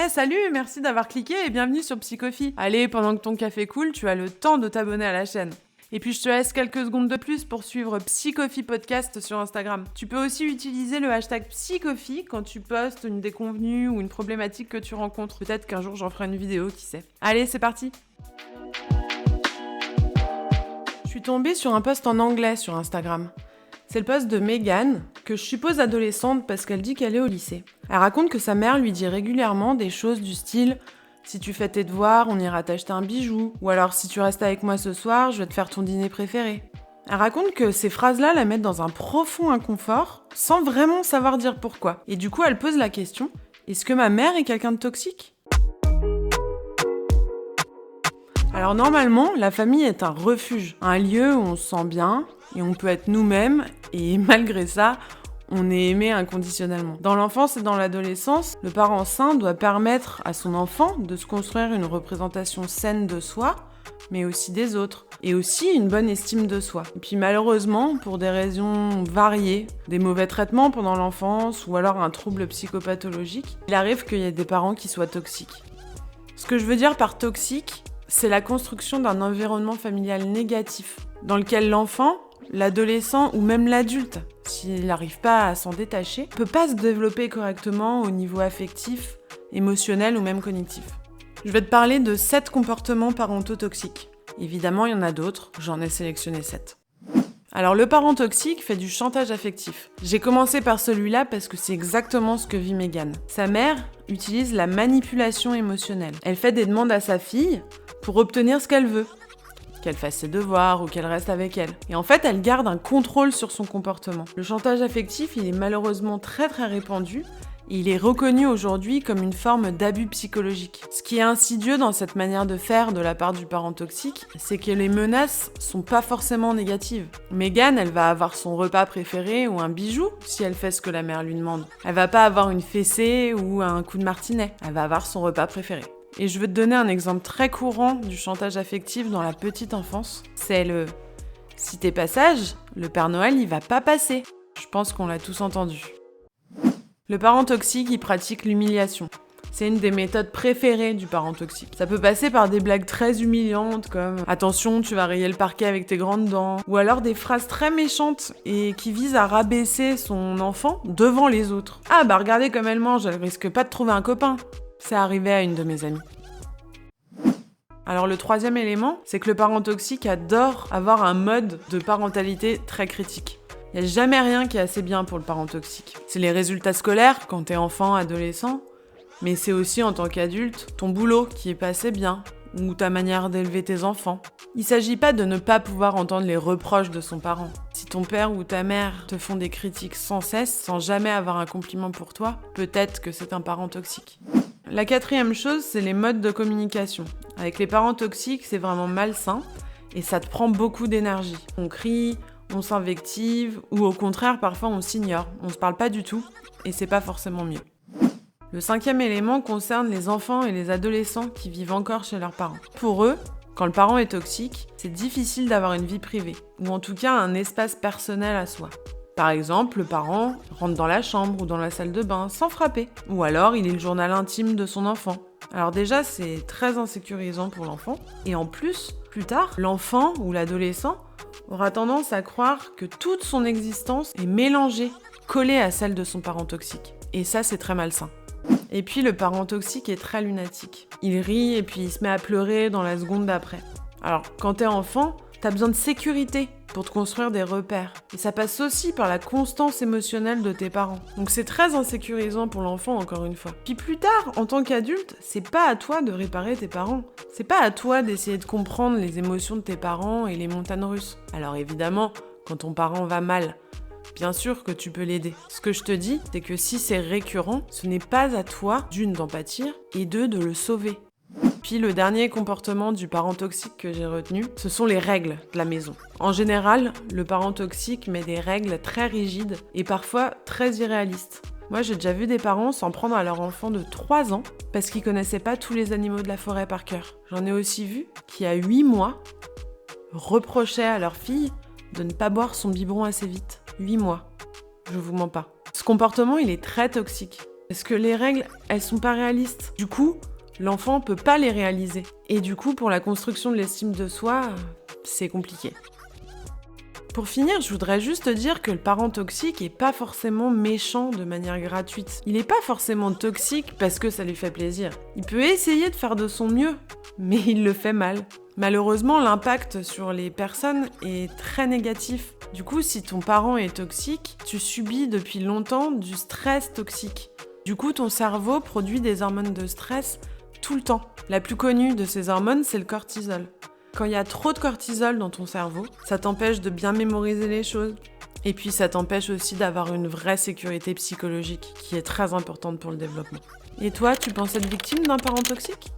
Hey, salut, merci d'avoir cliqué et bienvenue sur Psycoffee. Allez, pendant que ton café coule, tu as le temps de t'abonner à la chaîne. Et puis je te laisse quelques secondes de plus pour suivre Psycoffee Podcast sur Instagram. Tu peux aussi utiliser le hashtag Psycoffee quand tu postes une déconvenue ou une problématique que tu rencontres. Peut-être qu'un jour j'en ferai une vidéo, qui sait. Allez, c'est parti. Je suis tombée sur un post en anglais sur Instagram. C'est le post de Megan, que je suppose adolescente parce qu'elle dit qu'elle est au lycée. Elle raconte que sa mère lui dit régulièrement des choses du style « Si tu fais tes devoirs, on ira t'acheter un bijou » ou alors « Si tu restes avec moi ce soir, je vais te faire ton dîner préféré ». Elle raconte que ces phrases-là la mettent dans un profond inconfort sans vraiment savoir dire pourquoi. Et du coup, elle pose la question « Est-ce que ma mère est quelqu'un de toxique ?» Alors normalement, la famille est un refuge, un lieu où on se sent bien et on peut être nous-mêmes et malgré ça, on est aimé inconditionnellement. Dans l'enfance et dans l'adolescence, le parent sain doit permettre à son enfant de se construire une représentation saine de soi, mais aussi des autres, et aussi une bonne estime de soi. Et puis malheureusement, pour des raisons variées, des mauvais traitements pendant l'enfance ou alors un trouble psychopathologique, il arrive qu'il y ait des parents qui soient toxiques. Ce que je veux dire par toxique, c'est la construction d'un environnement familial négatif, dans lequel l'enfant, l'adolescent ou même l'adulte, s'il n'arrive pas à s'en détacher, peut pas se développer correctement au niveau affectif, émotionnel ou même cognitif. Je vais te parler de 7 comportements parentaux toxiques. Évidemment, il y en a d'autres, j'en ai sélectionné 7. Alors, le parent toxique fait du chantage affectif. J'ai commencé par celui-là parce que c'est exactement ce que vit Megan. Sa mère utilise la manipulation émotionnelle. Elle fait des demandes à sa fille pour obtenir ce qu'elle veut. Qu'elle fasse ses devoirs ou qu'elle reste avec elle. Et en fait, elle garde un contrôle sur son comportement. Le chantage affectif, il est malheureusement très répandu. Et il est reconnu aujourd'hui comme une forme d'abus psychologique. Ce qui est insidieux dans cette manière de faire de la part du parent toxique, c'est que les menaces sont pas forcément négatives. Megan, elle va avoir son repas préféré ou un bijou si elle fait ce que la mère lui demande. Elle va pas avoir une fessée ou un coup de martinet. Elle va avoir son repas préféré. Et je veux te donner un exemple très courant du chantage affectif dans la petite enfance. C'est le « si t'es pas sage, le Père Noël, il va pas passer ». Je pense qu'on l'a tous entendu. Le parent toxique, il pratique l'humiliation. C'est une des méthodes préférées du parent toxique. Ça peut passer par des blagues très humiliantes comme « Attention, tu vas rayer le parquet avec tes grandes dents » ou alors des phrases très méchantes et qui visent à rabaisser son enfant devant les autres. « Ah bah regardez comme elle mange, elle risque pas de trouver un copain ». C'est arrivé à une de mes amies. Alors le troisième élément, c'est que le parent toxique adore avoir un mode de parentalité très critique. Il n'y a jamais rien qui est assez bien pour le parent toxique. C'est les résultats scolaires quand t'es enfant, adolescent, mais c'est aussi en tant qu'adulte, ton boulot qui est pas assez bien, ou ta manière d'élever tes enfants. Il s'agit pas de ne pas pouvoir entendre les reproches de son parent. Si ton père ou ta mère te font des critiques sans cesse, sans jamais avoir un compliment pour toi, peut-être que c'est un parent toxique. La quatrième chose, c'est les modes de communication. Avec les parents toxiques, c'est vraiment malsain et ça te prend beaucoup d'énergie. On crie, on s'invective ou au contraire, parfois on s'ignore. On se parle pas du tout et c'est pas forcément mieux. Le cinquième élément concerne les enfants et les adolescents qui vivent encore chez leurs parents. Pour eux, quand le parent est toxique, c'est difficile d'avoir une vie privée ou en tout cas un espace personnel à soi. Par exemple, le parent rentre dans la chambre ou dans la salle de bain sans frapper. Ou alors, il lit le journal intime de son enfant. Alors déjà, c'est très insécurisant pour l'enfant. Et en plus, plus tard, l'enfant ou l'adolescent aura tendance à croire que toute son existence est mélangée, collée à celle de son parent toxique. Et ça, c'est très malsain. Et puis, le parent toxique est très lunatique. Il rit et puis il se met à pleurer dans la seconde d'après. Alors, quand t'es enfant, t'as besoin de sécurité pour te construire des repères. Et ça passe aussi par la constance émotionnelle de tes parents. Donc c'est très insécurisant pour l'enfant, encore une fois. Puis plus tard, en tant qu'adulte, c'est pas à toi de réparer tes parents. C'est pas à toi d'essayer de comprendre les émotions de tes parents et les montagnes russes. Alors évidemment, quand ton parent va mal, bien sûr que tu peux l'aider. Ce que je te dis, c'est que si c'est récurrent, ce n'est pas à toi, d'une, d'en pâtir, et deux, de le sauver. Puis le dernier comportement du parent toxique que j'ai retenu, ce sont les règles de la maison. En général, le parent toxique met des règles très rigides et parfois très irréalistes. Moi, j'ai déjà vu des parents s'en prendre à leur enfant de 3 ans parce qu'ils connaissaient pas tous les animaux de la forêt par cœur. J'en ai aussi vu qui, à 8 mois, reprochaient à leur fille de ne pas boire son biberon assez vite. 8 mois. Je vous mens pas. Ce comportement, il est très toxique. Parce que les règles, elles sont pas réalistes. Du coup, l'enfant peut pas les réaliser. Et du coup, pour la construction de l'estime de soi, c'est compliqué. Pour finir, je voudrais juste te dire que le parent toxique est pas forcément méchant de manière gratuite. Il est pas forcément toxique parce que ça lui fait plaisir. Il peut essayer de faire de son mieux, mais il le fait mal. Malheureusement, l'impact sur les personnes est très négatif. Du coup, si ton parent est toxique, tu subis depuis longtemps du stress toxique. Du coup, ton cerveau produit des hormones de stress tout le temps. La plus connue de ces hormones, c'est le cortisol. Quand il y a trop de cortisol dans ton cerveau, ça t'empêche de bien mémoriser les choses. Et puis ça t'empêche aussi d'avoir une vraie sécurité psychologique qui est très importante pour le développement. Et toi, tu penses être victime d'un parent toxique ?